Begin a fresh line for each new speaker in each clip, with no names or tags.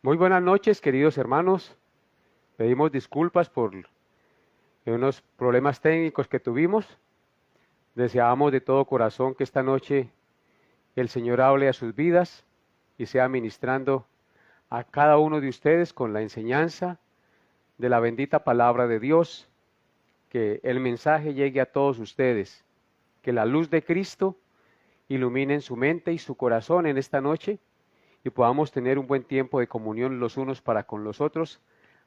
Muy buenas noches, queridos hermanos. Pedimos disculpas por unos problemas técnicos que tuvimos. Deseamos de todo corazón que esta noche el Señor hable a sus vidas y sea ministrando a cada uno de ustedes con la enseñanza de la bendita palabra de Dios, que el mensaje llegue a todos ustedes, que la luz de Cristo ilumine su mente y su corazón en esta noche y podamos tener un buen tiempo de comunión los unos para con los otros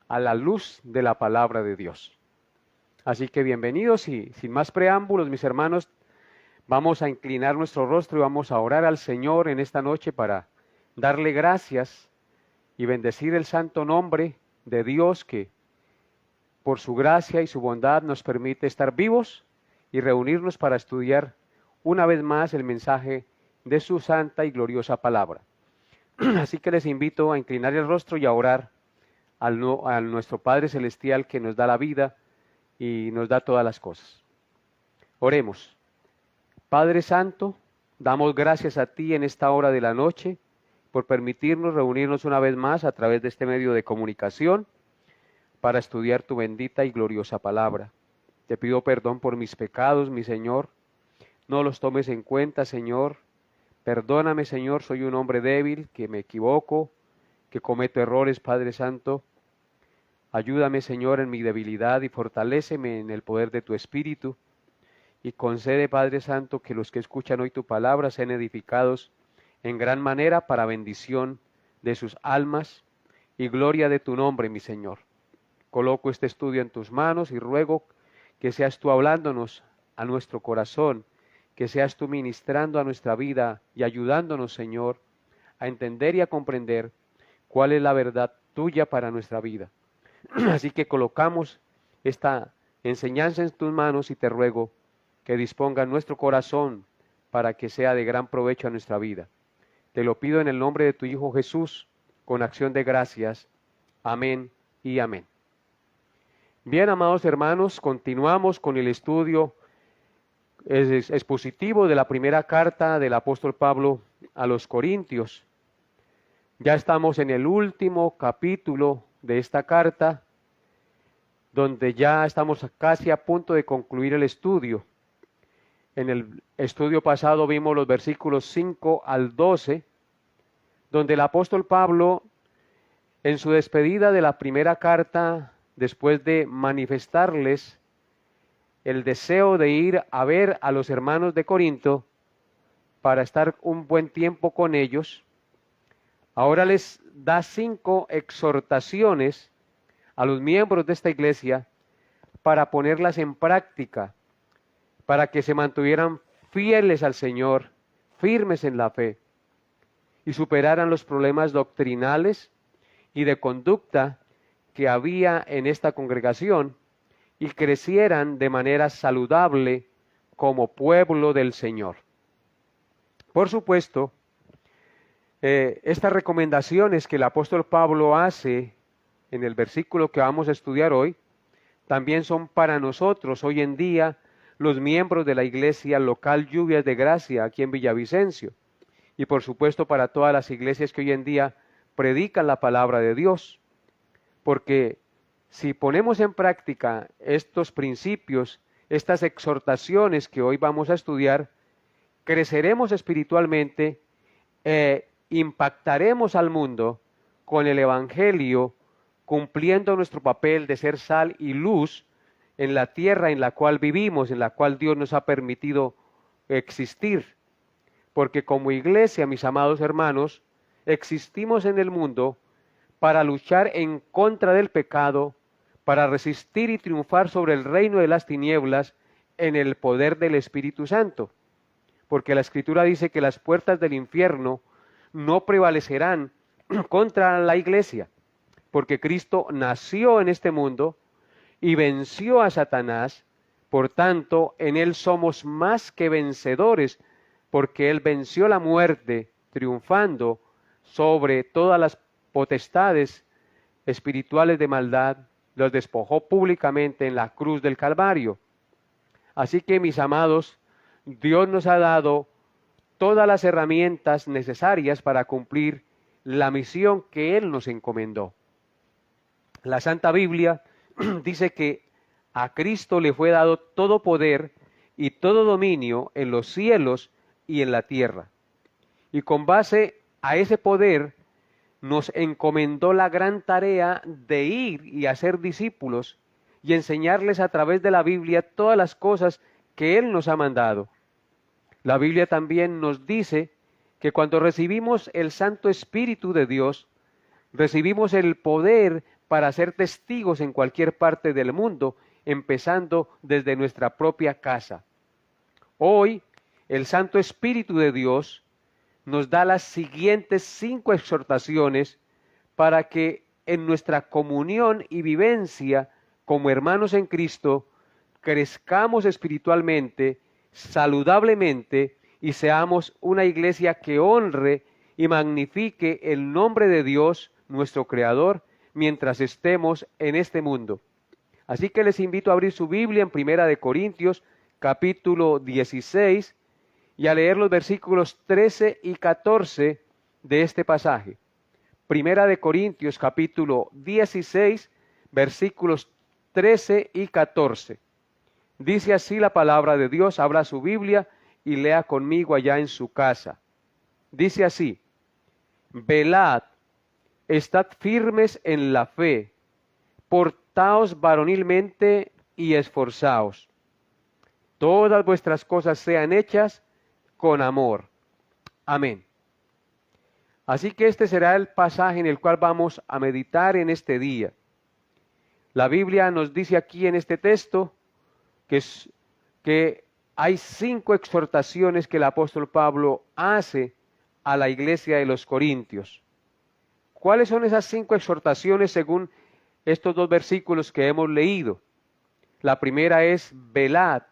a la luz de la palabra de Dios. Así que bienvenidos y sin más preámbulos, mis hermanos, vamos a inclinar nuestro rostro y vamos a orar al Señor en esta noche para darle gracias y bendecir el santo nombre de Dios que por su gracia y su bondad nos permite estar vivos y reunirnos para estudiar una vez más el mensaje de su santa y gloriosa palabra. Así que les invito a inclinar el rostro y a orar a nuestro Padre Celestial que nos da la vida y nos da todas las cosas. Oremos. Padre Santo, damos gracias a ti en esta hora de la noche por permitirnos reunirnos una vez más a través de este medio de comunicación para estudiar tu bendita y gloriosa palabra. Te pido perdón por mis pecados, mi Señor. No los tomes en cuenta, Señor. Perdóname, Señor, soy un hombre débil, que me equivoco, que cometo errores, Padre Santo. Ayúdame, Señor, en mi debilidad y fortaléceme en el poder de tu Espíritu. Y concede, Padre Santo, que los que escuchan hoy tu palabra sean edificados en gran manera para bendición de sus almas y gloria de tu nombre, mi Señor. Coloco este estudio en tus manos y ruego que seas tú hablándonos a nuestro corazón, que seas tú ministrando a nuestra vida y ayudándonos, Señor, a entender y a comprender cuál es la verdad tuya para nuestra vida. Así que colocamos esta enseñanza en tus manos y te ruego que disponga nuestro corazón para que sea de gran provecho a nuestra vida. Te lo pido en el nombre de tu Hijo Jesús, con acción de gracias. Amén y amén. Bien, amados hermanos, continuamos con el estudio expositivo de la primera carta del apóstol Pablo a los Corintios. Ya estamos en el último capítulo de esta carta, donde ya estamos casi a punto de concluir el estudio. En el estudio pasado vimos los versículos 5 al 12, donde el apóstol Pablo, en su despedida de la primera carta, después de manifestarles el deseo de ir a ver a los hermanos de Corinto para estar un buen tiempo con ellos, ahora les da 5 exhortaciones a los miembros de esta iglesia para ponerlas en práctica, para que se mantuvieran fieles al Señor, firmes en la fe, y superaran los problemas doctrinales y de conducta que había en esta congregación y crecieran de manera saludable como pueblo del Señor. Por supuesto, estas recomendaciones que el apóstol Pablo hace en el versículo que vamos a estudiar hoy, también son para nosotros hoy en día, los miembros de la iglesia local Lluvias de Gracia aquí en Villavicencio, y por supuesto para todas las iglesias que hoy en día predican la palabra de Dios, porque si ponemos en práctica estos principios, estas exhortaciones que hoy vamos a estudiar, creceremos espiritualmente, impactaremos al mundo con el Evangelio, cumpliendo nuestro papel de ser sal y luz en la tierra en la cual vivimos, en la cual Dios nos ha permitido existir. Porque como iglesia, mis amados hermanos, existimos en el mundo para luchar en contra del pecado, para resistir y triunfar sobre el reino de las tinieblas en el poder del Espíritu Santo. Porque la Escritura dice que las puertas del infierno no prevalecerán contra la iglesia, porque Cristo nació en este mundo y venció a Satanás, por tanto, en Él somos más que vencedores, porque Él venció la muerte, triunfando sobre todas las potestades espirituales de maldad, los despojó públicamente en la cruz del Calvario. Así que, mis amados, Dios nos ha dado todas las herramientas necesarias para cumplir la misión que Él nos encomendó. La Santa Biblia dice que a Cristo le fue dado todo poder y todo dominio en los cielos y en la tierra. Y con base a ese poder nos encomendó la gran tarea de ir y hacer discípulos y enseñarles a través de la Biblia todas las cosas que Él nos ha mandado. La Biblia también nos dice que cuando recibimos el Santo Espíritu de Dios, recibimos el poder para ser testigos en cualquier parte del mundo, empezando desde nuestra propia casa. Hoy, el Santo Espíritu de Dios nos da las siguientes 5 exhortaciones para que en nuestra comunión y vivencia como hermanos en Cristo crezcamos espiritualmente, saludablemente y seamos una iglesia que honre y magnifique el nombre de Dios, nuestro Creador, mientras estemos en este mundo. Así que les invito a abrir su Biblia en Primera de Corintios, capítulo 16, y a leer los versículos 13 y 14 de este pasaje. Primera de Corintios, capítulo 16, versículos 13 y 14. Dice así la palabra de Dios, abra su Biblia y lea conmigo allá en su casa. Dice así: velad, estad firmes en la fe, portaos varonilmente y esforzaos. Todas vuestras cosas sean hechas con amor. Amén. Así que este será el pasaje en el cual vamos a meditar en este día. La Biblia nos dice aquí en este texto que hay 5 exhortaciones que el apóstol Pablo hace a la iglesia de los Corintios. ¿Cuáles son esas 5 exhortaciones según estos 2 versículos que hemos leído? La primera es velad.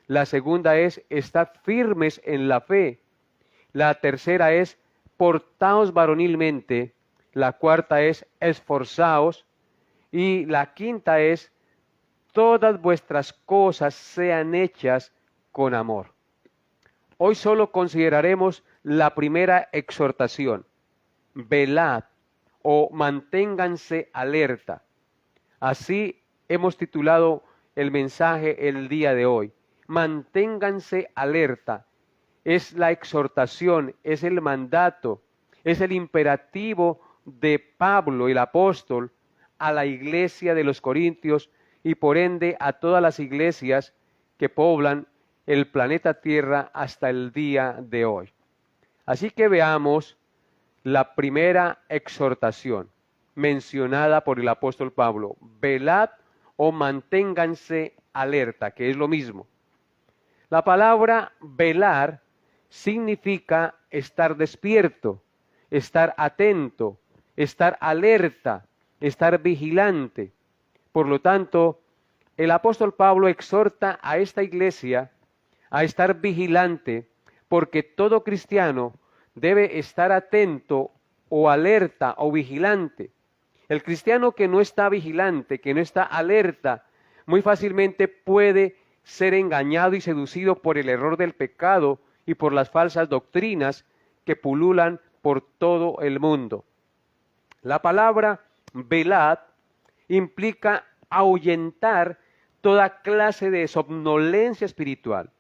La segunda es estad firmes en la fe. La tercera es portaos varonilmente. La cuarta es esforzaos. Y la quinta es todas vuestras cosas sean hechas con amor. Hoy solo consideraremos la primera exhortación. Velad o manténganse alerta. Así hemos titulado el mensaje el día de hoy. Manténganse alerta. Es la exhortación, es el mandato, es el imperativo de Pablo, el apóstol, a la iglesia de los Corintios y por ende a todas las iglesias que poblan el planeta Tierra hasta el día de hoy. Así que veamos la primera exhortación mencionada por el apóstol Pablo. Velad o manténganse alerta, que es lo mismo. La palabra velar significa estar despierto, estar atento, estar alerta, estar vigilante. Por lo tanto, el apóstol Pablo exhorta a esta iglesia a estar vigilante, porque todo cristiano debe estar atento o alerta o vigilante. El cristiano que no está vigilante, que no está alerta, muy fácilmente puede ser engañado y seducido por el error del pecado y por las falsas doctrinas que pululan por todo el mundo. La palabra velad implica ahuyentar toda clase de somnolencia espiritual,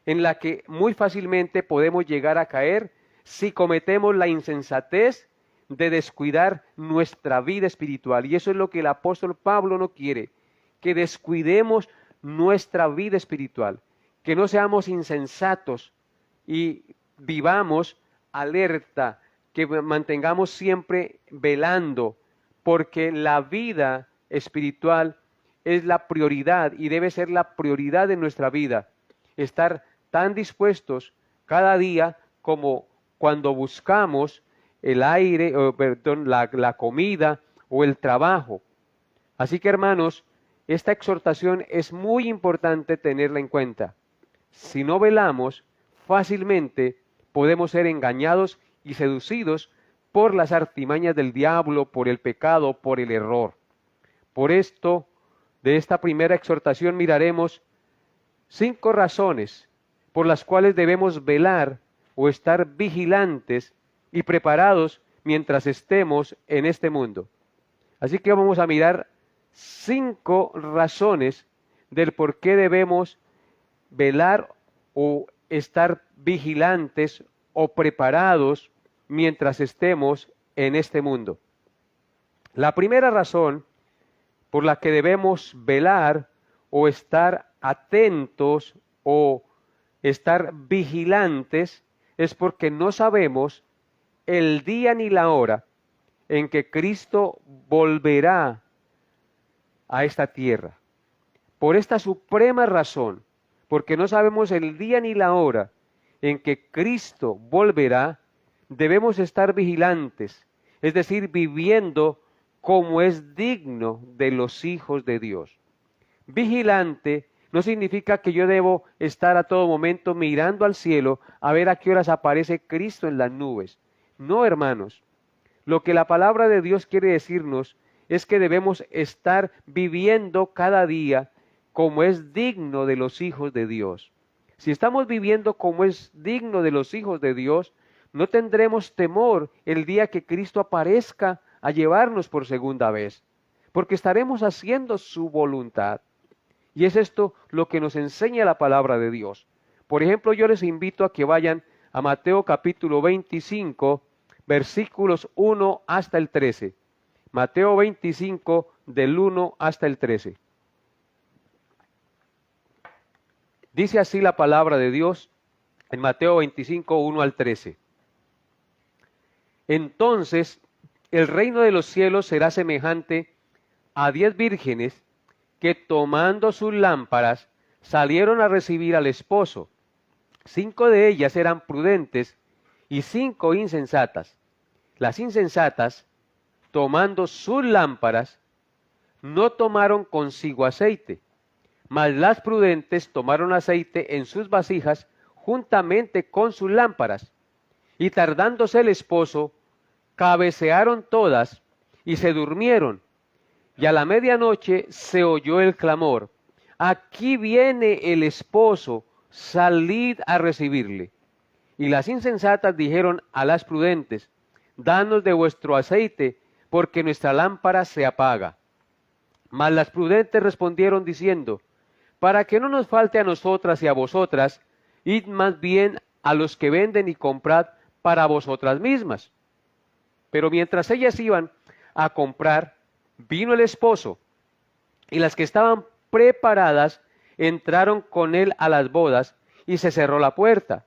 en la que muy fácilmente podemos llegar a caer si cometemos la insensatez de descuidar nuestra vida espiritual. Y eso es lo que el apóstol Pablo no quiere, que descuidemos nuestra vida espiritual, que no seamos insensatos y vivamos alerta, que mantengamos siempre velando, porque la vida espiritual es la prioridad y debe ser la prioridad de nuestra vida. Estar tan dispuestos cada día como cuando buscamos el aire, la comida o el trabajo. Así que, hermanos, esta exhortación es muy importante tenerla en cuenta. Si no velamos, fácilmente podemos ser engañados y seducidos por las artimañas del diablo, por el pecado, por el error. Por esto, de esta primera exhortación miraremos 5 razones por las cuales debemos velar o estar vigilantes y preparados mientras estemos en este mundo. Así que vamos a mirar 5 razones del por qué debemos velar o estar vigilantes o preparados mientras estemos en este mundo. La primera razón por la que debemos velar o estar atentos o estar vigilantes es porque no sabemos el día ni la hora en que Cristo volverá a esta tierra. Por esta suprema razón, porque no sabemos el día ni la hora en que Cristo volverá, debemos estar vigilantes, es decir, viviendo como es digno de los hijos de Dios. Vigilante no significa que yo debo estar a todo momento mirando al cielo a ver a qué horas aparece Cristo en las nubes. No, hermanos. Lo que la palabra de Dios quiere decirnos es que debemos estar viviendo cada día como es digno de los hijos de Dios. Si estamos viviendo como es digno de los hijos de Dios, no tendremos temor el día que Cristo aparezca a llevarnos por segunda vez, porque estaremos haciendo su voluntad. Y es esto lo que nos enseña la palabra de Dios. Por ejemplo, yo les invito a que vayan a Mateo capítulo 25, versículos 1 hasta el 13. Mateo 25, del 1 hasta el 13. Dice así la palabra de Dios en Mateo 25, 1 al 13. Entonces, el reino de los cielos será semejante a 10 vírgenes que tomando sus lámparas salieron a recibir al esposo. 5 de ellas eran prudentes y 5 insensatas. Las insensatas, tomando sus lámparas, no tomaron consigo aceite, mas las prudentes tomaron aceite en sus vasijas juntamente con sus lámparas. Y tardándose el esposo, cabecearon todas y se durmieron. Y a la medianoche se oyó el clamor: aquí viene el esposo, salid a recibirle. Y las insensatas dijeron a las prudentes: danos de vuestro aceite, porque nuestra lámpara se apaga. Mas las prudentes respondieron diciendo: para que no nos falte a nosotras y a vosotras, id más bien a los que venden y comprad para vosotras mismas. Pero mientras ellas iban a comprar, vino el esposo, y las que estaban preparadas entraron con él a las bodas, y se cerró la puerta.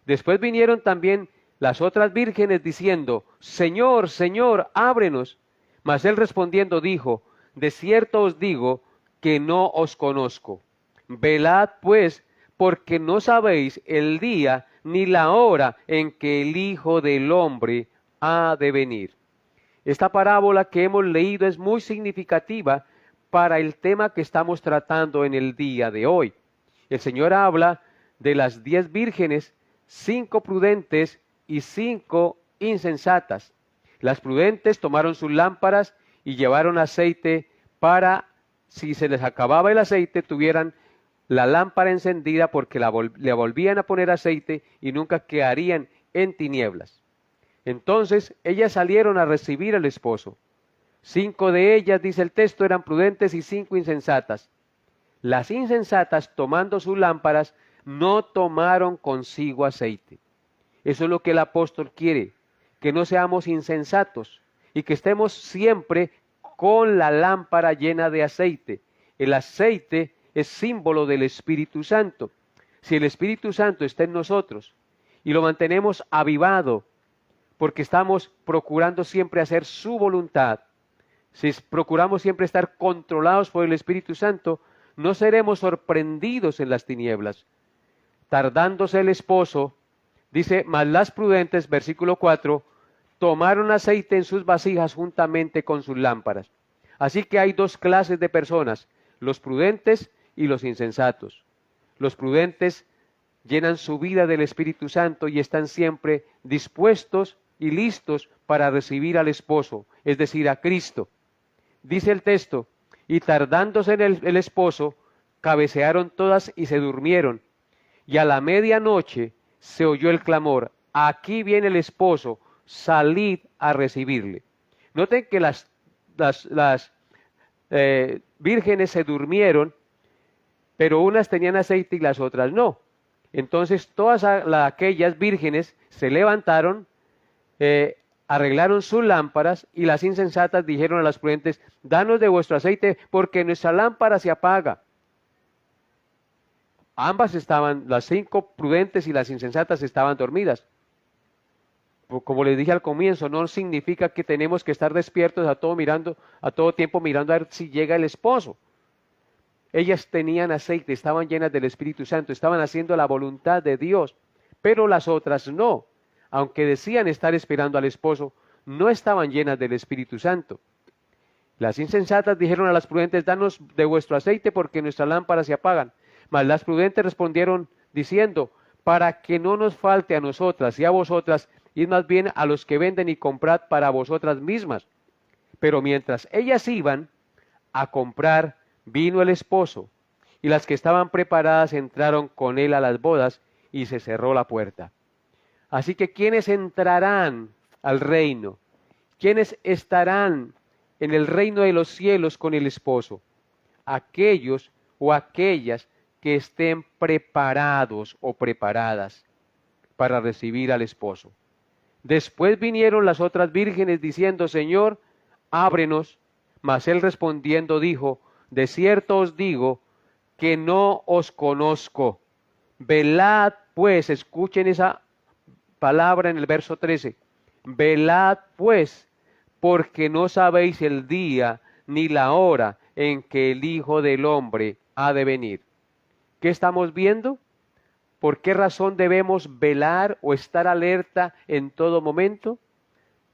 Después vinieron también las otras vírgenes diciendo: Señor, Señor, ábrenos. Mas él respondiendo dijo: de cierto os digo que no os conozco. Velad pues, porque no sabéis el día ni la hora en que el Hijo del Hombre ha de venir. Esta parábola que hemos leído es muy significativa para el tema que estamos tratando en el día de hoy. El Señor habla de las 10 vírgenes, 5 prudentes y 5 insensatas. Las prudentes tomaron sus lámparas y llevaron aceite para, si se les acababa el aceite, tuvieran la lámpara encendida, porque le volvían a poner aceite y nunca quedarían en tinieblas. Entonces ellas salieron a recibir al esposo. 5 de ellas, dice el texto, eran prudentes y 5 insensatas. Las insensatas, tomando sus lámparas, no tomaron consigo aceite. Eso es lo que el apóstol quiere, que no seamos insensatos y que estemos siempre con la lámpara llena de aceite. El aceite es símbolo del Espíritu Santo. Si el Espíritu Santo está en nosotros y lo mantenemos avivado, porque estamos procurando siempre hacer su voluntad, si procuramos siempre estar controlados por el Espíritu Santo, no seremos sorprendidos en las tinieblas. Tardándose el esposo, dice: mas las prudentes, versículo 4, tomaron aceite en sus vasijas juntamente con sus lámparas. Así que hay 2 clases de personas: los prudentes y los insensatos. Los prudentes llenan su vida del Espíritu Santo y están siempre dispuestos y listos para recibir al esposo, es decir, a Cristo. Dice el texto: y tardándose el esposo, cabecearon todas y se durmieron. Y a la medianoche se oyó el clamor: aquí viene el esposo, salid a recibirle. Noten que las vírgenes se durmieron, pero unas tenían aceite y las otras no. Entonces todas aquellas vírgenes se levantaron, arreglaron sus lámparas, y las insensatas dijeron a las prudentes: danos de vuestro aceite, porque nuestra lámpara se apaga. Ambas estaban, las 5 prudentes y las insensatas, estaban dormidas. Como les dije al comienzo, no significa que tenemos que estar despiertos a todo tiempo mirando a ver si llega el esposo. Ellas tenían aceite, estaban llenas del Espíritu Santo, estaban haciendo la voluntad de Dios, pero las otras no. Aunque decían estar esperando al esposo, no estaban llenas del Espíritu Santo. Las insensatas dijeron a las prudentes: danos de vuestro aceite, porque nuestras lámparas se apagan. Mas las prudentes respondieron diciendo: para que no nos falte a nosotras y a vosotras, id más bien a los que venden y comprad para vosotras mismas. Pero mientras ellas iban a comprar, vino el esposo, y las que estaban preparadas entraron con él a las bodas, y se cerró la puerta. Así que ¿quiénes entrarán al reino? ¿Quiénes estarán en el reino de los cielos con el esposo? Aquellos o aquellas que estén preparados o preparadas para recibir al esposo. Después vinieron las otras vírgenes diciendo: Señor, ábrenos. Mas él respondiendo dijo: de cierto os digo que no os conozco. Velad pues, escuchen esa palabra en el verso 13. Velad pues, porque no sabéis el día ni la hora en que el Hijo del Hombre ha de venir. ¿Qué estamos viendo? ¿Por qué razón debemos velar o estar alerta en todo momento?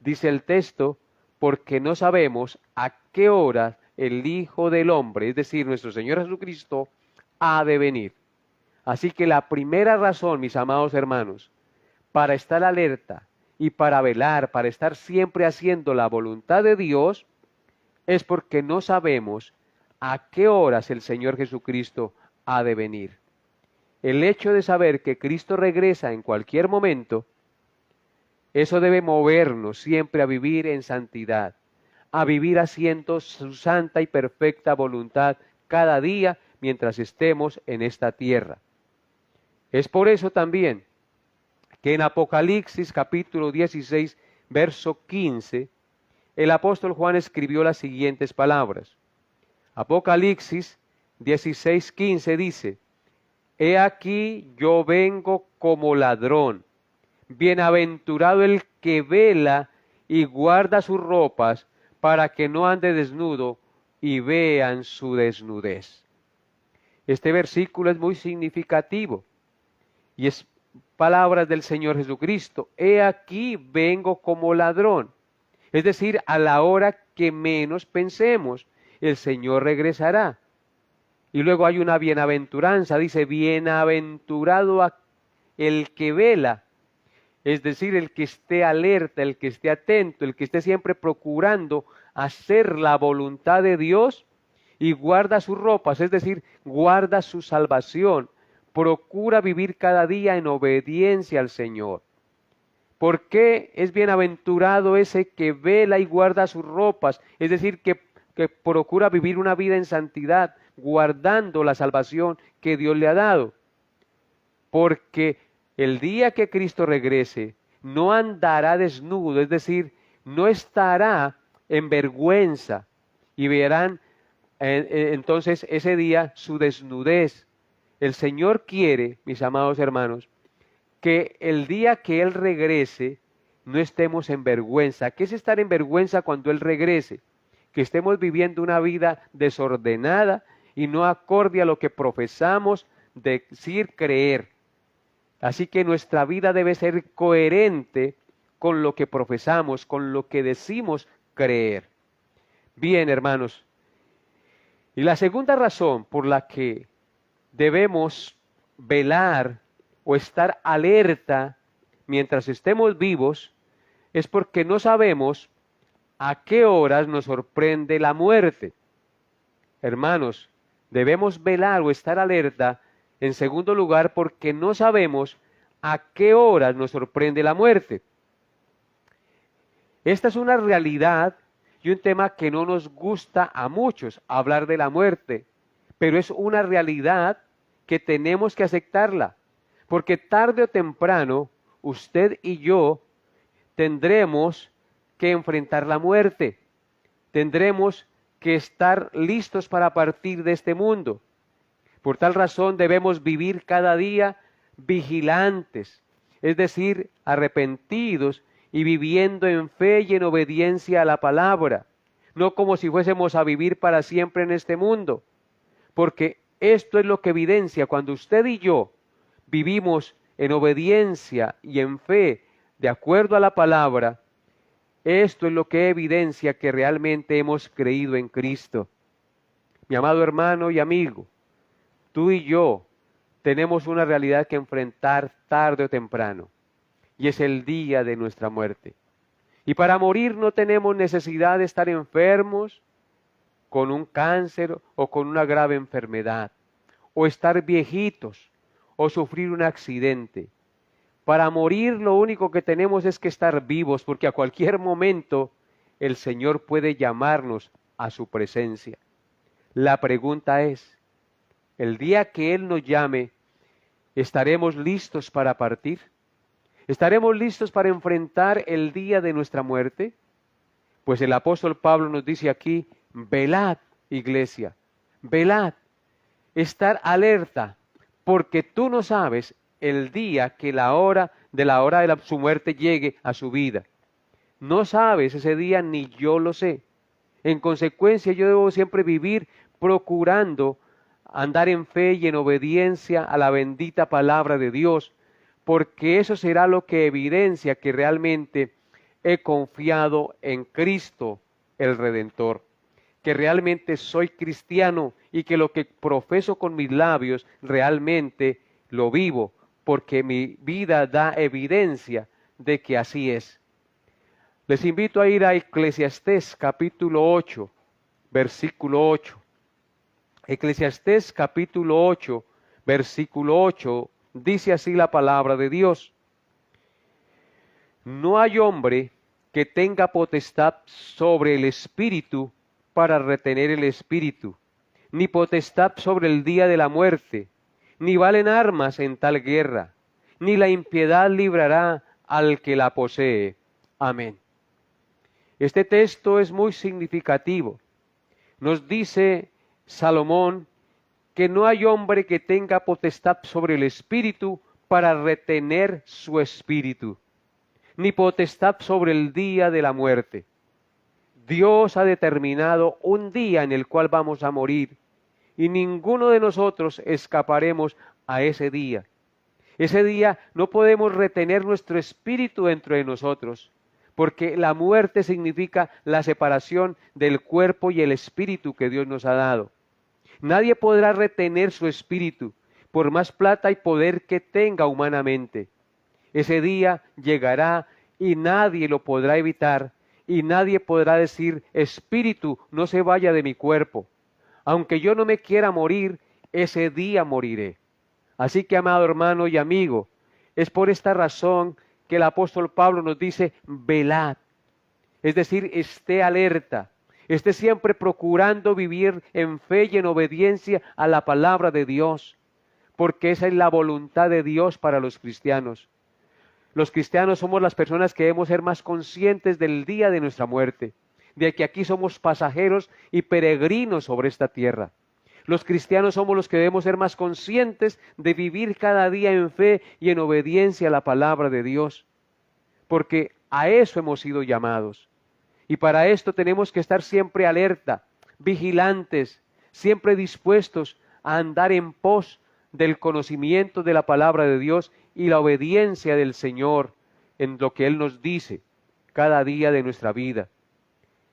Dice el texto: porque no sabemos a qué hora el Hijo del Hombre, es decir, nuestro Señor Jesucristo, ha de venir. Así que la primera razón, mis amados hermanos, para estar alerta y para velar, para estar siempre haciendo la voluntad de Dios, es porque no sabemos a qué horas el Señor Jesucristo ha de venir. El hecho de saber que Cristo regresa en cualquier momento, eso debe movernos siempre a vivir en santidad, a vivir haciendo su santa y perfecta voluntad cada día mientras estemos en esta tierra. Es por eso también que en Apocalipsis capítulo 16, verso 15, el apóstol Juan escribió las siguientes palabras. Apocalipsis 16, 15 dice: He aquí yo vengo como ladrón. Bienaventurado el que vela y guarda sus ropas, para que no ande desnudo y vean su desnudez. Este versículo es muy significativo y es palabras del Señor Jesucristo. He aquí vengo como ladrón. Es decir, a la hora que menos pensemos, el Señor regresará. Y luego hay una bienaventuranza, dice: bienaventurado el que vela, es decir, el que esté alerta, el que esté atento, el que esté siempre procurando hacer la voluntad de Dios, y guarda sus ropas, es decir, guarda su salvación, procura vivir cada día en obediencia al Señor. ¿Por qué es bienaventurado ese que vela y guarda sus ropas? Es decir, que procura vivir una vida en santidad, guardando la salvación que Dios le ha dado. Porque el día que Cristo regrese, no andará desnudo, es decir, no estará en vergüenza, y verán entonces ese día su desnudez. El Señor quiere, mis amados hermanos, que el día que Él regrese no estemos en vergüenza. ¿Qué es estar en vergüenza cuando Él regrese? Que estemos viviendo una vida desordenada y no acorde a lo que profesamos decir creer. Así que nuestra vida debe ser coherente con lo que profesamos, con lo que decimos creer. Bien, hermanos, y la segunda razón por la que debemos velar o estar alerta mientras estemos vivos es porque no sabemos a qué horas nos sorprende la muerte. Hermanos, debemos velar o estar alerta, en segundo lugar, porque no sabemos a qué horas nos sorprende la muerte. Esta es una realidad y un tema que no nos gusta a muchos, hablar de la muerte, pero es una realidad que tenemos que aceptarla, porque tarde o temprano usted y yo tendremos que enfrentar la muerte, tendremos que estar listos para partir de este mundo. Por tal razón debemos vivir cada día vigilantes, es decir, arrepentidos y viviendo en fe y en obediencia a la palabra, no como si fuésemos a vivir para siempre en este mundo, porque esto es lo que evidencia cuando usted y yo vivimos en obediencia y en fe de acuerdo a la palabra. Esto es lo que evidencia que realmente hemos creído en Cristo. Mi amado hermano y amigo, tú y yo tenemos una realidad que enfrentar tarde o temprano, y es el día de nuestra muerte. Y para morir no tenemos necesidad de estar enfermos con un cáncer o con una grave enfermedad, o estar viejitos, o sufrir un accidente. Para morir lo único que tenemos es que estar vivos, porque a cualquier momento el Señor puede llamarnos a su presencia. La pregunta es, el día que Él nos llame, ¿estaremos listos para partir? ¿Estaremos listos para enfrentar el día de nuestra muerte? Pues el apóstol Pablo nos dice aquí, velad, iglesia, velad, estar alerta, porque tú no sabes el día que la hora de su muerte llegue a su vida. No sabes ese día, ni yo lo sé. En consecuencia, yo debo siempre vivir procurando andar en fe y en obediencia a la bendita palabra de Dios, porque eso será lo que evidencia que realmente he confiado en Cristo, el Redentor, que realmente soy cristiano y que lo que profeso con mis labios realmente lo vivo, porque mi vida da evidencia de que así es. Les invito a ir a Eclesiastés capítulo 8, versículo 8. Eclesiastés capítulo 8, versículo 8, dice así la palabra de Dios. No hay hombre que tenga potestad sobre el espíritu para retener el espíritu, ni potestad sobre el día de la muerte, ni valen armas en tal guerra, ni la impiedad librará al que la posee. Amén. Este texto es muy significativo. Nos dice Salomón que no hay hombre que tenga potestad sobre el espíritu para retener su espíritu, ni potestad sobre el día de la muerte. Dios ha determinado un día en el cual vamos a morir, y ninguno de nosotros escaparemos a ese día. Ese día no podemos retener nuestro espíritu dentro de nosotros, porque la muerte significa la separación del cuerpo y el espíritu que Dios nos ha dado. Nadie podrá retener su espíritu, por más plata y poder que tenga humanamente. Ese día llegará y nadie lo podrá evitar, y nadie podrá decir, espíritu, no se vaya de mi cuerpo. Aunque yo no me quiera morir, ese día moriré. Así que, amado hermano y amigo, es por esta razón que el apóstol Pablo nos dice, velad. Es decir, esté alerta, esté siempre procurando vivir en fe y en obediencia a la palabra de Dios, porque esa es la voluntad de Dios para los cristianos. Los cristianos somos las personas que debemos ser más conscientes del día de nuestra muerte, de que aquí somos pasajeros y peregrinos sobre esta tierra. Los cristianos somos los que debemos ser más conscientes de vivir cada día en fe y en obediencia a la palabra de Dios, porque a eso hemos sido llamados. Y para esto tenemos que estar siempre alerta, vigilantes, siempre dispuestos a andar en pos del conocimiento de la palabra de Dios y la obediencia del Señor en lo que Él nos dice cada día de nuestra vida.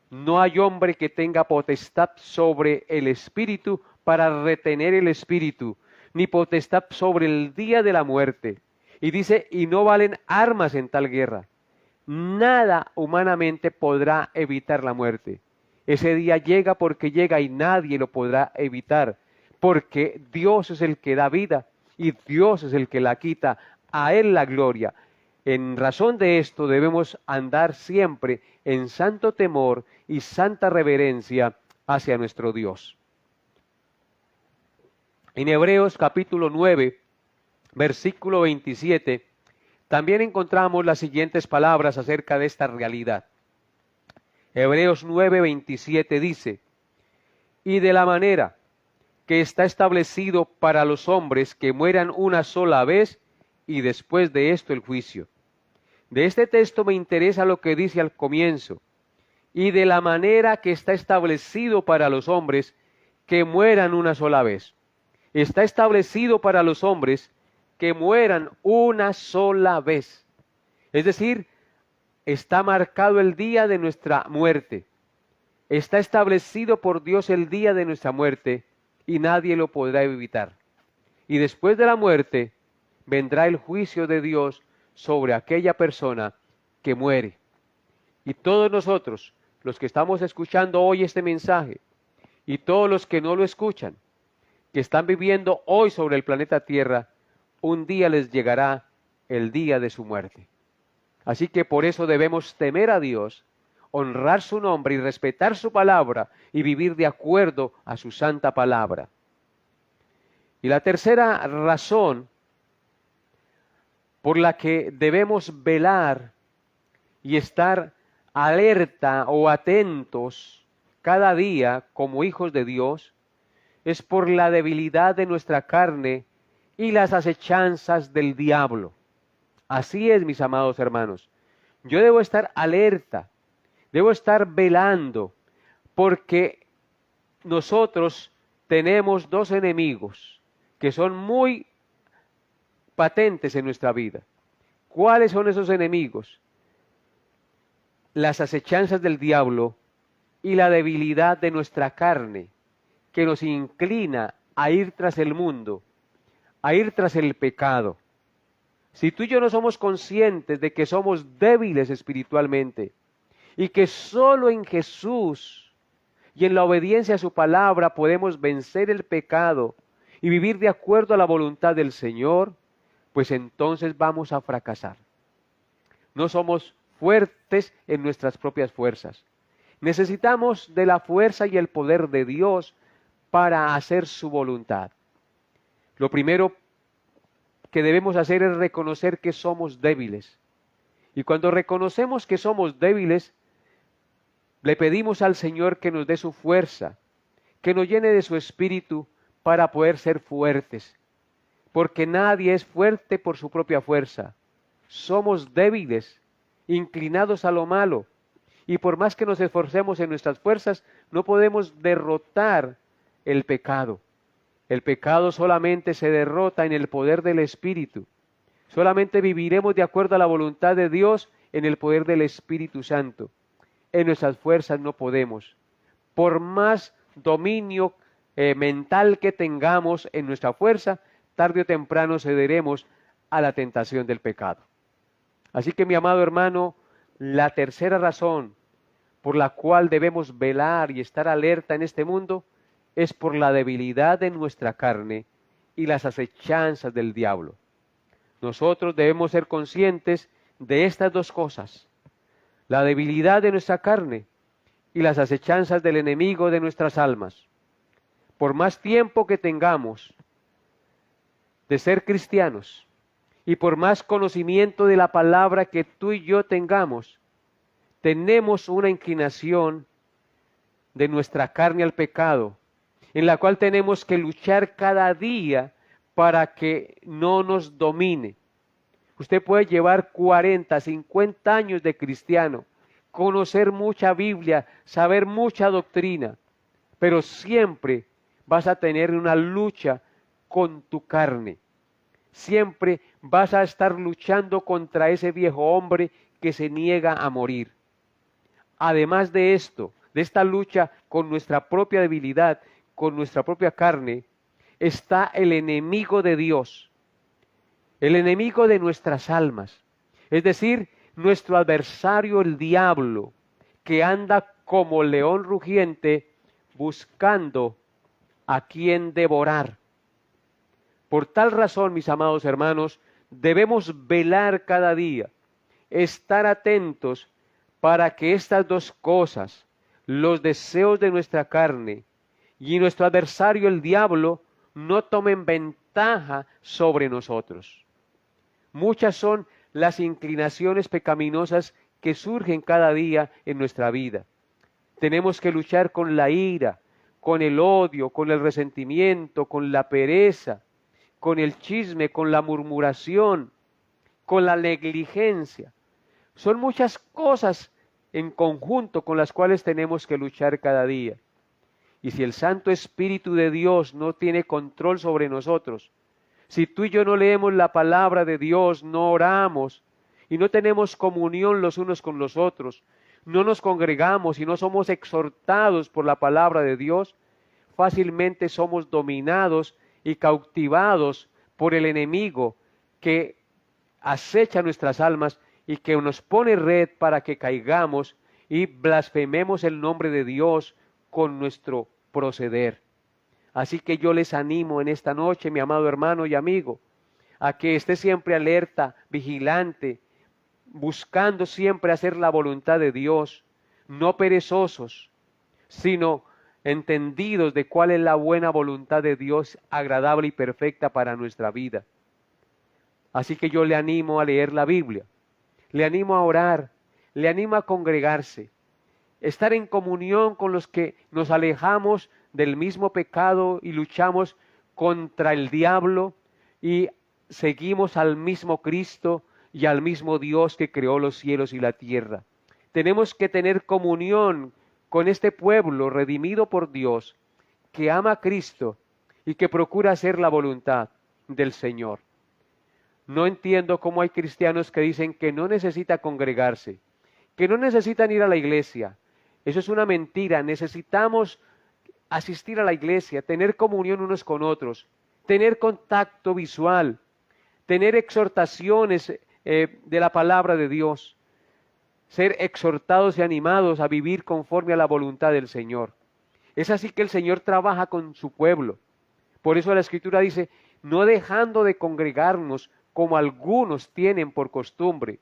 No hay hombre que tenga potestad sobre el espíritu para retener el espíritu, ni potestad sobre el día de la muerte. Y dice, y no valen armas en tal guerra. Nada humanamente podrá evitar la muerte. Ese día llega porque llega y nadie lo podrá evitar, porque Dios es el que da vida y Dios es el que la quita. A Él la gloria. En razón de esto debemos andar siempre en santo temor y santa reverencia hacia nuestro Dios. En Hebreos capítulo 9, versículo 27, también encontramos las siguientes palabras acerca de esta realidad. Hebreos 9, 27 dice: y de la manera que está establecido para los hombres que mueran una sola vez y después de esto el juicio. De este texto me interesa lo que dice al comienzo: y de la manera que está establecido para los hombres que mueran una sola vez. Está establecido para los hombres que mueran una sola vez. Es decir, está marcado el día de nuestra muerte. Está establecido por Dios el día de nuestra muerte y nadie lo podrá evitar. Y después de la muerte vendrá el juicio de Dios sobre aquella persona que muere. Y todos nosotros, los que estamos escuchando hoy este mensaje, y todos los que no lo escuchan, que están viviendo hoy sobre el planeta Tierra, un día les llegará el día de su muerte. Así que por eso debemos temer a Dios, honrar su nombre y respetar su palabra y vivir de acuerdo a su santa palabra. Y la tercera razón por la que debemos velar y estar alerta o atentos cada día como hijos de Dios es por la debilidad de nuestra carne y las acechanzas del diablo. Así es, mis amados hermanos. Yo debo estar alerta, debo estar velando, porque nosotros tenemos dos enemigos que son muy patentes en nuestra vida. ¿Cuáles son esos enemigos? Las acechanzas del diablo y la debilidad de nuestra carne, que nos inclina a ir tras el mundo, a ir tras el pecado. Si tú y yo no somos conscientes de que somos débiles espiritualmente y que solo en Jesús y en la obediencia a su palabra podemos vencer el pecado y vivir de acuerdo a la voluntad del Señor, pues entonces vamos a fracasar. No somos fuertes en nuestras propias fuerzas. Necesitamos de la fuerza y el poder de Dios para hacer su voluntad. Lo primero que debemos hacer es reconocer que somos débiles. Y cuando reconocemos que somos débiles, le pedimos al Señor que nos dé su fuerza, que nos llene de su espíritu para poder ser fuertes. Porque nadie es fuerte por su propia fuerza. Somos débiles, inclinados a lo malo. Y por más que nos esforcemos en nuestras fuerzas, no podemos derrotar el pecado. El pecado solamente se derrota en el poder del Espíritu. Solamente viviremos de acuerdo a la voluntad de Dios en el poder del Espíritu Santo. En nuestras fuerzas no podemos. Por más dominio mental que tengamos en nuestra fuerza, tarde o temprano cederemos a la tentación del pecado. Así que, mi amado hermano, la tercera razón por la cual debemos velar y estar alerta en este mundo es por la debilidad de nuestra carne y las acechanzas del diablo. Nosotros debemos ser conscientes de estas dos cosas: la debilidad de nuestra carne y las acechanzas del enemigo de nuestras almas. Por más tiempo que tengamos de ser cristianos y por más conocimiento de la palabra que tú y yo tengamos, tenemos una inclinación de nuestra carne al pecado, en la cual tenemos que luchar cada día para que no nos domine. Usted puede llevar 40, 50 años de cristiano, conocer mucha Biblia, saber mucha doctrina, pero siempre vas a tener una lucha con tu carne. Siempre vas a estar luchando contra ese viejo hombre que se niega a morir. Además de esto, de esta lucha con nuestra propia debilidad, con nuestra propia carne, está el enemigo de Dios, el enemigo de nuestras almas, es decir, nuestro adversario el diablo, que anda como león rugiente buscando a quien devorar. Por tal razón, mis amados hermanos, debemos velar cada día estar atentos para que estas dos cosas, los deseos de nuestra carne y nuestro adversario el diablo, no tomen ventaja sobre nosotros. Muchas son las inclinaciones pecaminosas que surgen cada día en nuestra vida. Tenemos que luchar con la ira, con el odio, con el resentimiento, con la pereza, con el chisme, con la murmuración, con la negligencia. Son muchas cosas en conjunto con las cuales tenemos que luchar cada día. Y si el Santo Espíritu de Dios no tiene control sobre nosotros, si tú y yo no leemos la palabra de Dios, no oramos y no tenemos comunión los unos con los otros, no nos congregamos y no somos exhortados por la palabra de Dios, fácilmente somos dominados y cautivados por el enemigo que acecha nuestras almas y que nos pone red para que caigamos y blasfememos el nombre de Dios con nuestro proceder. Así que yo les animo en esta noche, mi amado hermano y amigo, a que esté siempre alerta, vigilante, buscando siempre hacer la voluntad de Dios, no perezosos, sino entendidos de cuál es la buena voluntad de Dios, agradable y perfecta para nuestra vida. Así que yo le animo a leer la Biblia, le animo a orar, le animo a congregarse, estar en comunión con los que nos alejamos del mismo pecado y luchamos contra el diablo y seguimos al mismo Cristo y al mismo Dios que creó los cielos y la tierra. Tenemos que tener comunión con este pueblo redimido por Dios, que ama a Cristo y que procura hacer la voluntad del Señor. No entiendo cómo hay cristianos que dicen que no necesita congregarse, que no necesitan ir a la iglesia. Eso es una mentira. Necesitamos asistir a la iglesia, tener comunión unos con otros, tener contacto visual, tener exhortaciones de la palabra de Dios, ser exhortados y animados a vivir conforme a la voluntad del Señor. Es así que el Señor trabaja con su pueblo. Por eso la Escritura dice, no dejando de congregarnos como algunos tienen por costumbre.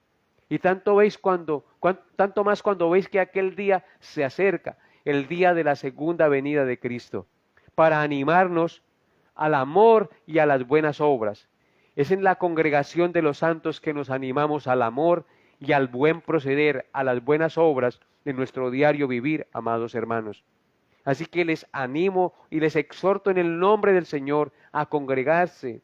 Y tanto más cuando veis que aquel día se acerca, el día de la segunda venida de Cristo, para animarnos al amor y a las buenas obras. Es en la congregación de los santos que nos animamos al amor y al buen proceder, a las buenas obras de nuestro diario vivir, amados hermanos. Así que les animo y les exhorto en el nombre del Señor a congregarse,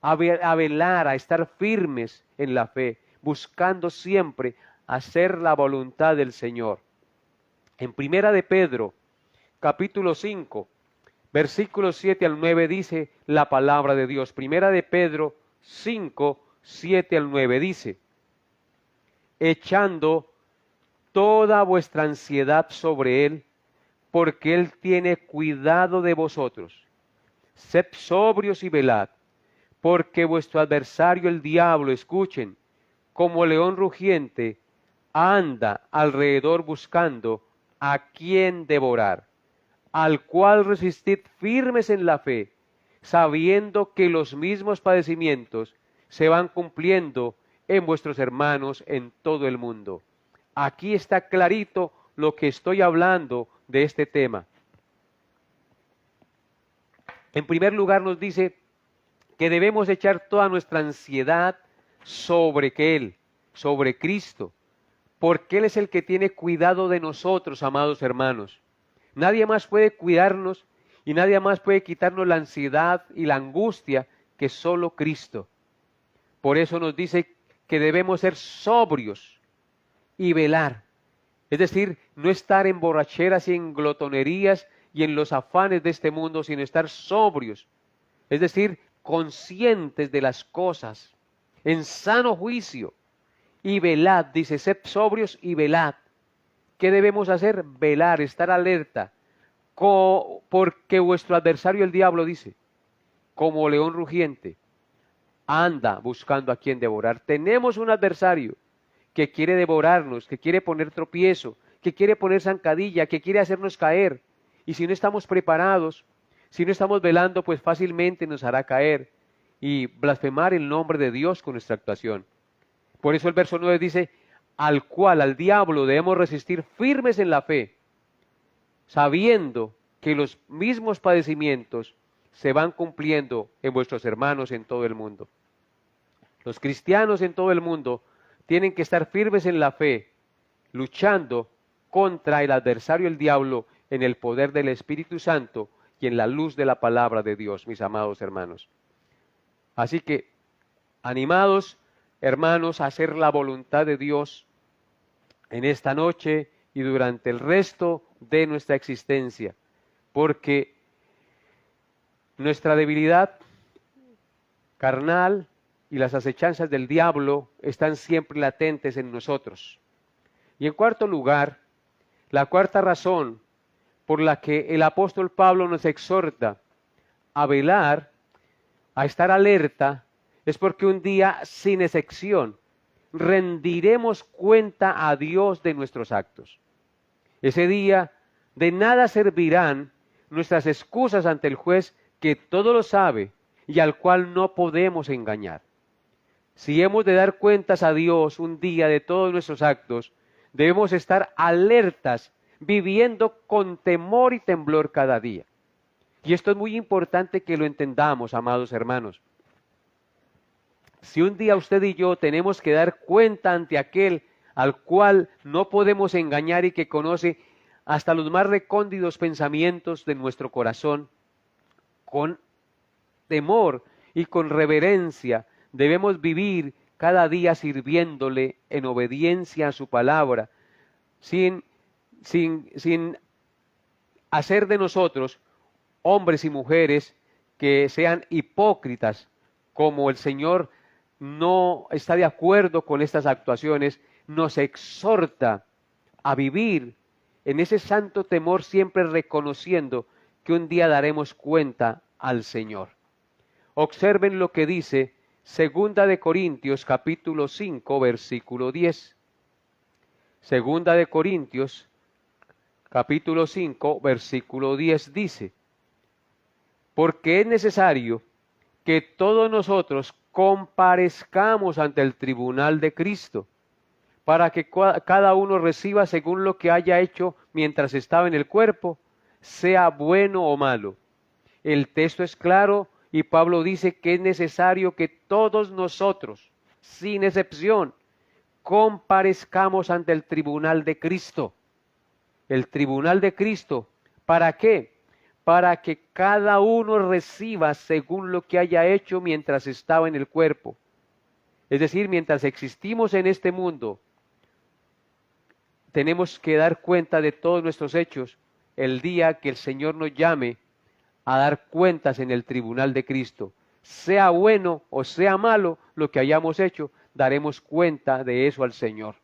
a velar, a estar firmes en la fe, buscando siempre hacer la voluntad del Señor. En Primera de Pedro, capítulo 5, versículos 7 al 9 dice la palabra de Dios. Primera de Pedro 5, 7 al 9 dice, echando toda vuestra ansiedad sobre Él, porque Él tiene cuidado de vosotros. Sed sobrios y velad, porque vuestro adversario el diablo, escuchen, como león rugiente, anda alrededor buscando a quien devorar, al cual resistid firmes en la fe, sabiendo que los mismos padecimientos se van cumpliendo en vuestros hermanos en todo el mundo. Aquí está clarito lo que estoy hablando de este tema. En primer lugar nos dice que debemos echar toda nuestra ansiedad sobre Él, sobre Cristo, porque Él es el que tiene cuidado de nosotros, amados hermanos. Nadie más puede cuidarnos y nadie más puede quitarnos la ansiedad y la angustia que solo Cristo. Por eso nos dice que debemos ser sobrios y velar. Es decir, no estar en borracheras y en glotonerías y en los afanes de este mundo, sino estar sobrios. Es decir, conscientes de las cosas, en sano juicio. Y velad, dice, sed sobrios y velad. ¿Qué debemos hacer? Velar, estar alerta. Porque vuestro adversario el diablo, dice, como león rugiente, anda buscando a quien devorar. Tenemos un adversario que quiere devorarnos, que quiere poner tropiezo, que quiere poner zancadilla, que quiere hacernos caer. Y si no estamos preparados, si no estamos velando, pues fácilmente nos hará caer y blasfemar el nombre de Dios con nuestra actuación. Por eso el verso 9 dice, al diablo debemos resistir firmes en la fe, sabiendo que los mismos padecimientos se van cumpliendo en vuestros hermanos en todo el mundo. Los cristianos en todo el mundo tienen que estar firmes en la fe, luchando contra el adversario, el diablo, en el poder del Espíritu Santo y en la luz de la palabra de Dios, mis amados hermanos. Así que, animados, hermanos, a hacer la voluntad de Dios en esta noche y durante el resto de nuestra existencia, porque nuestra debilidad carnal y las acechanzas del diablo están siempre latentes en nosotros. Y en cuarto lugar, la cuarta razón por la que el apóstol Pablo nos exhorta a velar, a estar alerta, es porque un día, sin excepción, rendiremos cuenta a Dios de nuestros actos. Ese día de nada servirán nuestras excusas ante el juez que todo lo sabe y al cual no podemos engañar. Si hemos de dar cuentas a Dios un día de todos nuestros actos, debemos estar alertas, viviendo con temor y temblor cada día. Y esto es muy importante que lo entendamos, amados hermanos. Si un día usted y yo tenemos que dar cuenta ante aquel al cual no podemos engañar y que conoce hasta los más recónditos pensamientos de nuestro corazón, con temor y con reverencia debemos vivir cada día sirviéndole en obediencia a su palabra, sin hacer de nosotros hombres y mujeres que sean hipócritas, como el Señor no está de acuerdo con estas actuaciones. Nos exhorta a vivir en ese santo temor, siempre reconociendo que un día daremos cuenta al Señor. Observen lo que dice Segunda de Corintios capítulo 5 versículo 10. Segunda de Corintios capítulo 5 versículo 10 dice: porque es necesario que todos nosotros comparezcamos ante el tribunal de Cristo, para que cada uno reciba según lo que haya hecho mientras estaba en el cuerpo, sea bueno o malo. El texto es claro y Pablo dice que es necesario que todos nosotros, sin excepción, comparezcamos ante el tribunal de Cristo. El tribunal de Cristo, ¿para qué? Para que cada uno reciba según lo que haya hecho mientras estaba en el cuerpo. Es decir, mientras existimos en este mundo, tenemos que dar cuenta de todos nuestros hechos el día que el Señor nos llame a dar cuentas en el tribunal de Cristo. Sea bueno o sea malo lo que hayamos hecho, daremos cuenta de eso al Señor.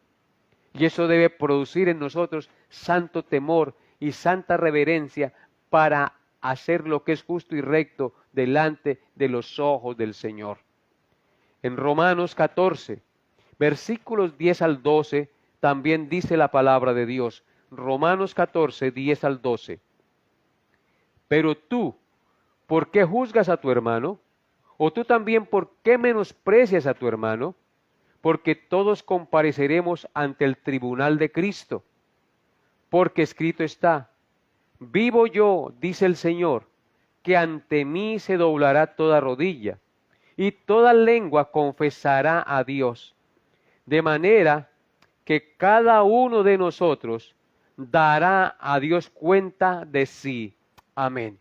Y eso debe producir en nosotros santo temor y santa reverencia para hacer lo que es justo y recto delante de los ojos del Señor. En Romanos 14, versículos 10 al 12, también dice la palabra de Dios. Romanos 14, 10 al 12. Pero tú, ¿por qué juzgas a tu hermano? ¿O tú también por qué menosprecias a tu hermano? Porque todos compareceremos ante el tribunal de Cristo. Porque escrito está: vivo yo, dice el Señor, que ante mí se doblará toda rodilla, y toda lengua confesará a Dios. De manera que cada uno de nosotros dará a Dios cuenta de sí. Amén.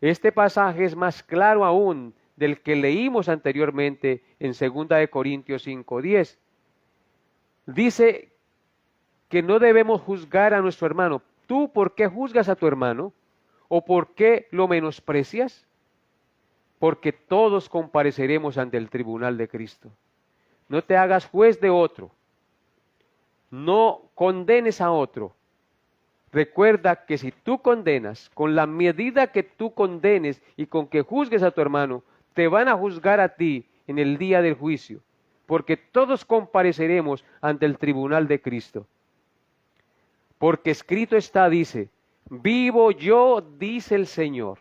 Este pasaje es más claro aún del que leímos anteriormente en 2 de Corintios 5:10. Dice que no debemos juzgar a nuestro hermano. ¿Tú por qué juzgas a tu hermano? ¿O por qué lo menosprecias? Porque todos compareceremos ante el tribunal de Cristo. No te hagas juez de otro. No condenes a otro. Recuerda que si tú condenas, con la medida que tú condenes y con que juzgues a tu hermano, te van a juzgar a ti en el día del juicio, porque todos compareceremos ante el tribunal de Cristo. Porque escrito está, dice: vivo yo, dice el Señor,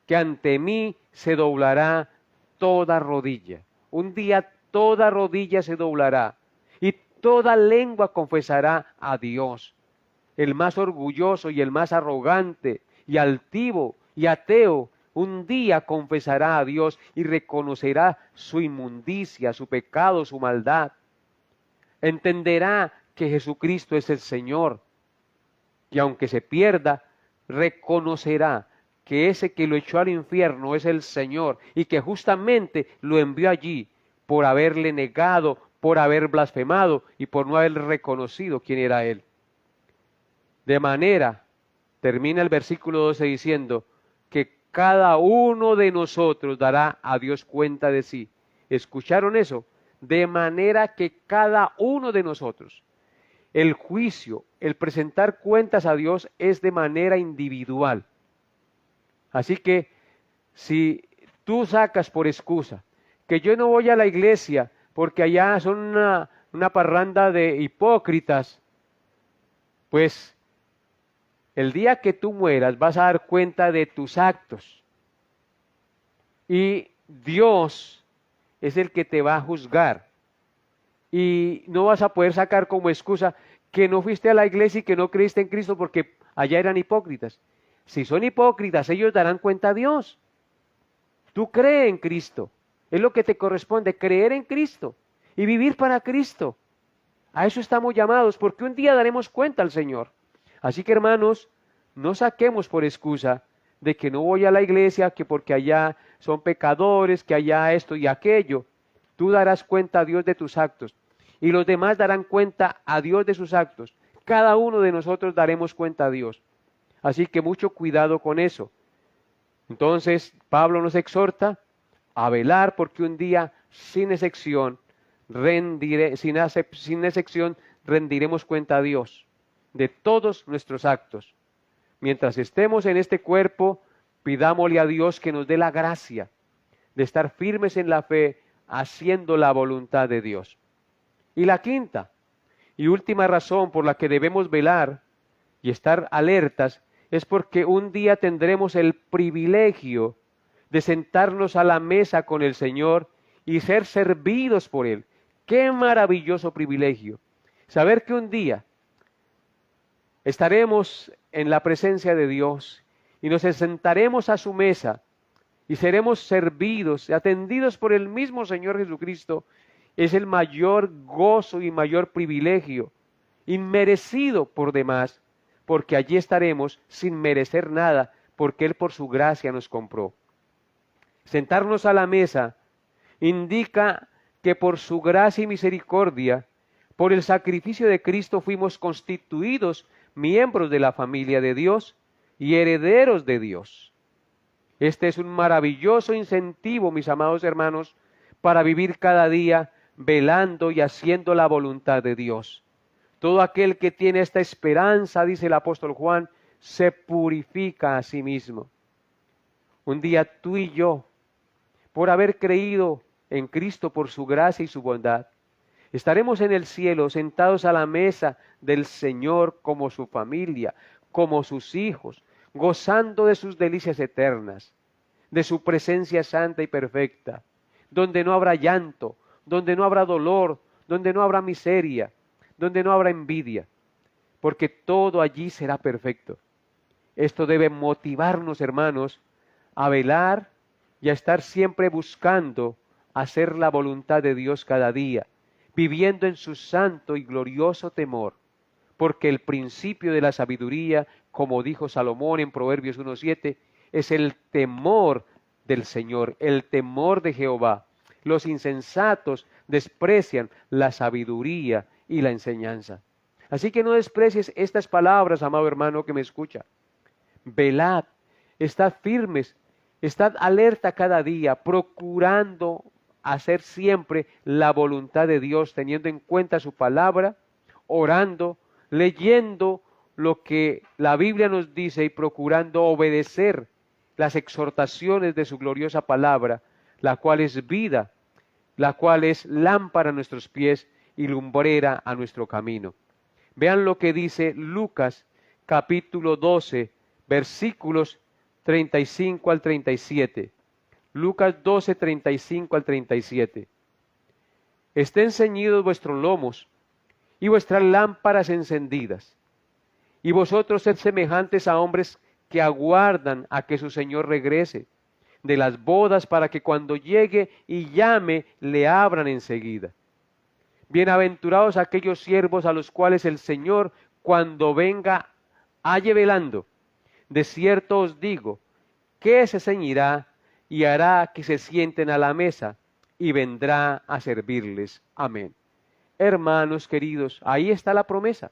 que ante mí se doblará toda rodilla. Un día toda rodilla se doblará y toda lengua confesará a Dios. El más orgulloso y el más arrogante y altivo y ateo un día confesará a Dios y reconocerá su inmundicia, su pecado, su maldad. Entenderá que Jesucristo es el Señor y aunque se pierda, reconocerá que ese que lo echó al infierno es el Señor y que justamente lo envió allí por haberle negado, por haber blasfemado y por no haber reconocido quién era Él. De manera, termina el versículo 12 diciendo que cada uno de nosotros dará a Dios cuenta de sí. ¿Escucharon eso? De manera que cada uno de nosotros, el juicio, el presentar cuentas a Dios es de manera individual. Así que si tú sacas por excusa que yo no voy a la iglesia porque allá son una parranda de hipócritas, pues el día que tú mueras vas a dar cuenta de tus actos. Y Dios es el que te va a juzgar. Y no vas a poder sacar como excusa que no fuiste a la iglesia y que no creíste en Cristo porque allá eran hipócritas. Si son hipócritas, ellos darán cuenta a Dios. Tú cree en Cristo. Es lo que te corresponde, creer en Cristo y vivir para Cristo. A eso estamos llamados, porque un día daremos cuenta al Señor. Así que, hermanos, no saquemos por excusa de que no voy a la iglesia, que porque allá son pecadores, que allá esto y aquello. Tú darás cuenta a Dios de tus actos y los demás darán cuenta a Dios de sus actos. Cada uno de nosotros daremos cuenta a Dios. Así que mucho cuidado con eso. Entonces, Pablo nos exhorta a velar porque un día sin excepción rendiremos cuenta a Dios de todos nuestros actos. Mientras estemos en este cuerpo, pidámosle a Dios que nos dé la gracia de estar firmes en la fe, haciendo la voluntad de Dios. Y la quinta y última razón por la que debemos velar y estar alertas es porque un día tendremos el privilegio de sentarnos a la mesa con el Señor y ser servidos por Él. ¡Qué maravilloso privilegio! Saber que un día estaremos en la presencia de Dios y nos sentaremos a su mesa y seremos servidos y atendidos por el mismo Señor Jesucristo, es el mayor gozo y mayor privilegio, inmerecido por demás, porque allí estaremos sin merecer nada, porque Él por su gracia nos compró. Sentarnos a la mesa indica que por su gracia y misericordia, por el sacrificio de Cristo fuimos constituidos miembros de la familia de Dios y herederos de Dios. Este es un maravilloso incentivo, mis amados hermanos, para vivir cada día velando y haciendo la voluntad de Dios. Todo aquel que tiene esta esperanza, dice el apóstol Juan, se purifica a sí mismo. Un día tú y yo, por haber creído en Cristo por su gracia y su bondad, estaremos en el cielo sentados a la mesa del Señor como su familia, como sus hijos, gozando de sus delicias eternas, de su presencia santa y perfecta, donde no habrá llanto, donde no habrá dolor, donde no habrá miseria, donde no habrá envidia, porque todo allí será perfecto. Esto debe motivarnos, hermanos, a velar y a estar siempre buscando hacer la voluntad de Dios cada día, viviendo en su santo y glorioso temor, porque el principio de la sabiduría, como dijo Salomón en Proverbios 1:7, es el temor del Señor, el temor de Jehová. Los insensatos desprecian la sabiduría y la enseñanza. Así que no desprecies estas palabras, amado hermano que me escucha. Velad, estad firmes, estad alerta cada día, procurando hacer siempre la voluntad de Dios, teniendo en cuenta su palabra, orando, leyendo lo que la Biblia nos dice y procurando obedecer las exhortaciones de su gloriosa palabra, la cual es vida, la cual es lámpara a nuestros pies y lumbrera a nuestro camino. Vean lo que dice Lucas capítulo 12, versículos 35 al 37. Lucas 12, 35 al 37. Estén ceñidos vuestros lomos y vuestras lámparas encendidas. Y vosotros sed semejantes a hombres que aguardan a que su Señor regrese de las bodas, para que cuando llegue y llame, le abran enseguida. Bienaventurados aquellos siervos a los cuales el Señor, cuando venga, halle velando. De cierto os digo, que se ceñirá y hará que se sienten a la mesa, y vendrá a servirles. Amén. Hermanos queridos, ahí está la promesa.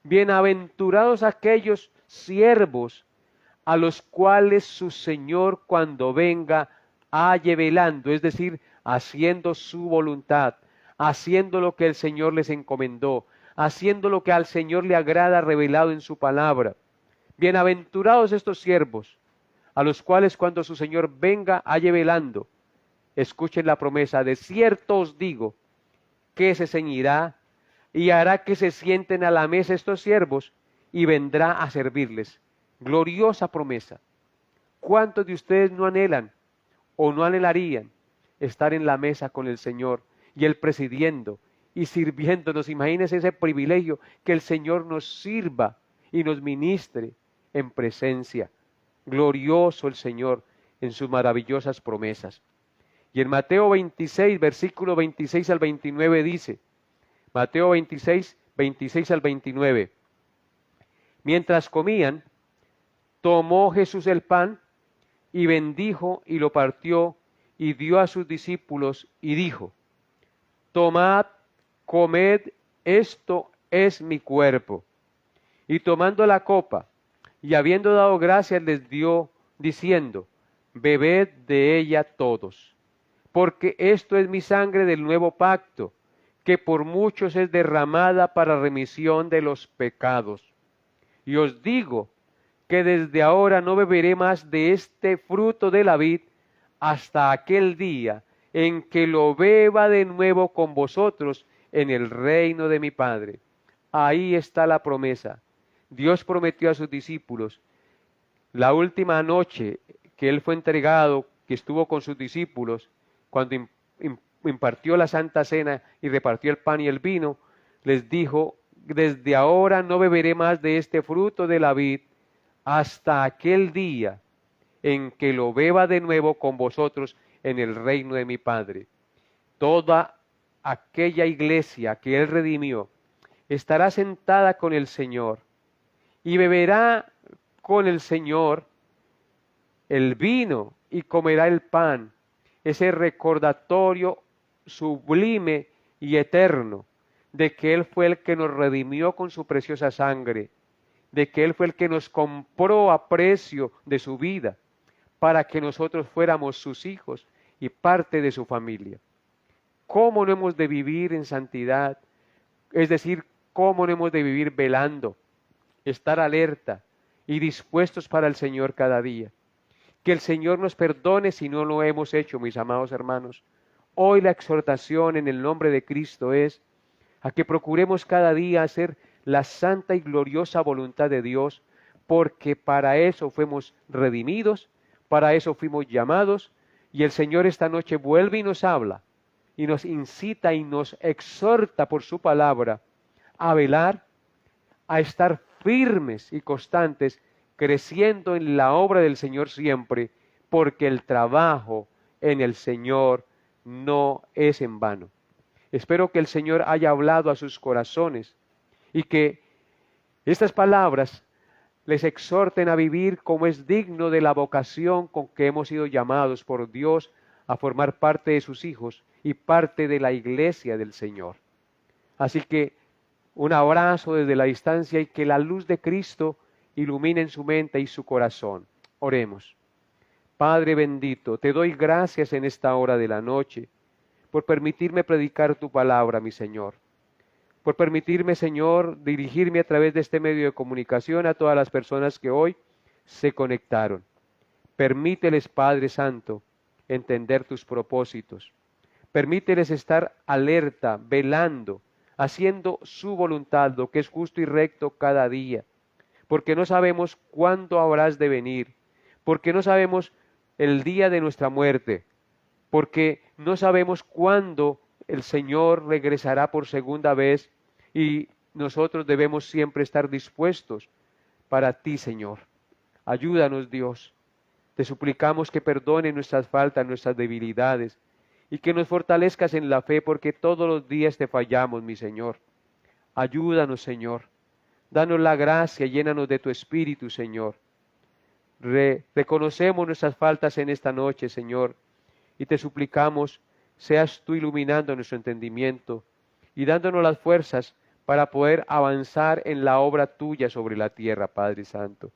Bienaventurados aquellos siervos a los cuales su Señor, cuando venga, halle velando, es decir, haciendo su voluntad, haciendo lo que el Señor les encomendó, haciendo lo que al Señor le agrada revelado en su palabra. Bienaventurados estos siervos, a los cuales cuando su Señor venga, halle velando. Escuchen la promesa: de cierto os digo, que se ceñirá y hará que se sienten a la mesa estos siervos, y vendrá a servirles. Gloriosa promesa. ¿Cuántos de ustedes no anhelan o no anhelarían estar en la mesa con el Señor y Él presidiendo y sirviéndonos? Imagínense ese privilegio, que el Señor nos sirva y nos ministre en presencia. Glorioso el Señor en sus maravillosas promesas. Y en Mateo 26, versículo 26 al 29 dice, Mateo 26, 26 al 29, mientras comían, tomó Jesús el pan y bendijo y lo partió y dio a sus discípulos y dijo, tomad, comed, esto es mi cuerpo. Y tomando la copa y habiendo dado gracias, les dio, diciendo, bebed de ella todos, porque esto es mi sangre del nuevo pacto, que por muchos es derramada para remisión de los pecados. Y os digo que desde ahora no beberé más de este fruto de la vid hasta aquel día en que lo beba de nuevo con vosotros en el reino de mi Padre. Ahí está la promesa. Dios prometió a sus discípulos, la última noche que Él fue entregado, que estuvo con sus discípulos, cuando impartió la Santa Cena y repartió el pan y el vino, les dijo, desde ahora no beberé más de este fruto de la vid hasta aquel día en que lo beba de nuevo con vosotros en el reino de mi Padre. Toda aquella iglesia que Él redimió estará sentada con el Señor y beberá con el Señor el vino y comerá el pan, ese recordatorio sublime y eterno de que Él fue el que nos redimió con su preciosa sangre, de que Él fue el que nos compró a precio de su vida, para que nosotros fuéramos sus hijos y parte de su familia. ¿Cómo no hemos de vivir en santidad? Es decir, ¿cómo no hemos de vivir velando, estar alerta y dispuestos para el Señor cada día? Que el Señor nos perdone si no lo hemos hecho, mis amados hermanos. Hoy la exhortación en el nombre de Cristo es a que procuremos cada día hacer la santa y gloriosa voluntad de Dios, porque para eso fuimos redimidos, para eso fuimos llamados, y el Señor esta noche vuelve y nos habla, y nos incita y nos exhorta por su palabra a velar, a estar firmes y constantes, creciendo en la obra del Señor siempre, porque el trabajo en el Señor no es en vano. Espero que el Señor haya hablado a sus corazones y que estas palabras les exhorten a vivir como es digno de la vocación con que hemos sido llamados por Dios a formar parte de sus hijos y parte de la iglesia del Señor. Así que un abrazo desde la distancia y que la luz de Cristo ilumine en su mente y su corazón. Oremos. Padre bendito, te doy gracias en esta hora de la noche por permitirme predicar tu palabra, mi Señor. Por permitirme, Señor, dirigirme a través de este medio de comunicación a todas las personas que hoy se conectaron. Permíteles, Padre Santo, entender tus propósitos. Permíteles estar alerta, velando, haciendo su voluntad, lo que es justo y recto cada día. Porque no sabemos cuándo habrás de venir, porque no sabemos el día de nuestra muerte, porque no sabemos cuándo el Señor regresará por segunda vez y nosotros debemos siempre estar dispuestos para ti, Señor. Ayúdanos, Dios. Te suplicamos que perdone nuestras faltas, nuestras debilidades, y que nos fortalezcas en la fe, porque todos los días te fallamos, mi Señor. Ayúdanos, Señor. Danos la gracia, llénanos de tu Espíritu, Señor. Reconocemos nuestras faltas en esta noche, Señor, y te suplicamos, seas tú iluminando nuestro entendimiento y dándonos las fuerzas para poder avanzar en la obra tuya sobre la tierra, Padre Santo.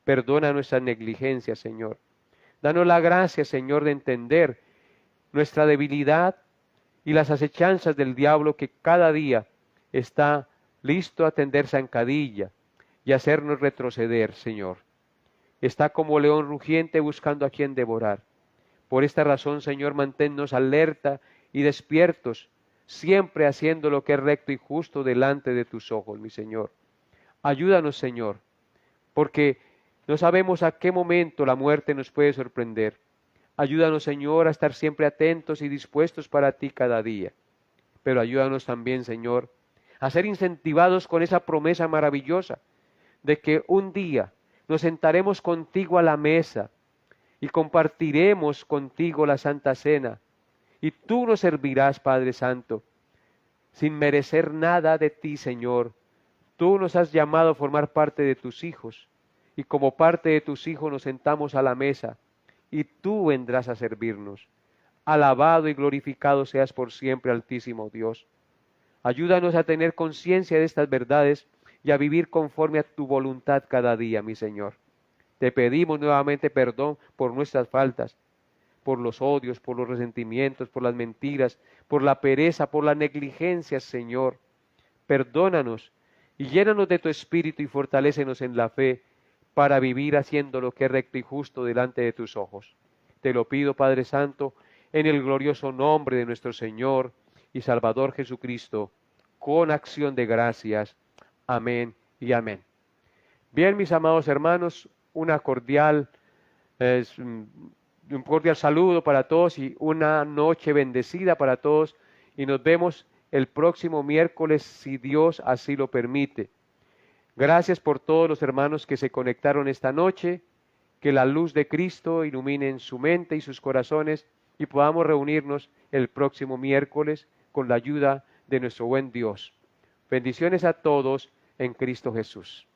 Perdona nuestras negligencias, Señor. Danos la gracia, Señor, de entender nuestra debilidad y las acechanzas del diablo que cada día está listo a tender zancadilla y hacernos retroceder, Señor. Está como león rugiente buscando a quien devorar. Por esta razón, Señor, manténnos alerta y despiertos, siempre haciendo lo que es recto y justo delante de tus ojos, mi Señor. Ayúdanos, Señor, porque no sabemos a qué momento la muerte nos puede sorprender. Ayúdanos, Señor, a estar siempre atentos y dispuestos para ti cada día. Pero ayúdanos también, Señor, a ser incentivados con esa promesa maravillosa de que un día nos sentaremos contigo a la mesa y compartiremos contigo la Santa Cena. Y tú nos servirás, Padre Santo, sin merecer nada de ti, Señor. Tú nos has llamado a formar parte de tus hijos, y como parte de tus hijos nos sentamos a la mesa, y tú vendrás a servirnos. Alabado y glorificado seas por siempre, Altísimo Dios. Ayúdanos a tener conciencia de estas verdades y a vivir conforme a tu voluntad cada día, mi Señor. Te pedimos nuevamente perdón por nuestras faltas, por los odios, por los resentimientos, por las mentiras, por la pereza, por la negligencia, Señor. Perdónanos y llénanos de tu Espíritu y fortalécenos en la fe para vivir haciendo lo que es recto y justo delante de tus ojos. Te lo pido, Padre Santo, en el glorioso nombre de nuestro Señor y Salvador Jesucristo, con acción de gracias. Amén y amén. Bien, mis amados hermanos, un cordial saludo para todos y una noche bendecida para todos, y nos vemos el próximo miércoles si Dios así lo permite. Gracias por todos los hermanos que se conectaron esta noche, que la luz de Cristo ilumine en su mente y sus corazones y podamos reunirnos el próximo miércoles con la ayuda de nuestro buen Dios. Bendiciones a todos en Cristo Jesús.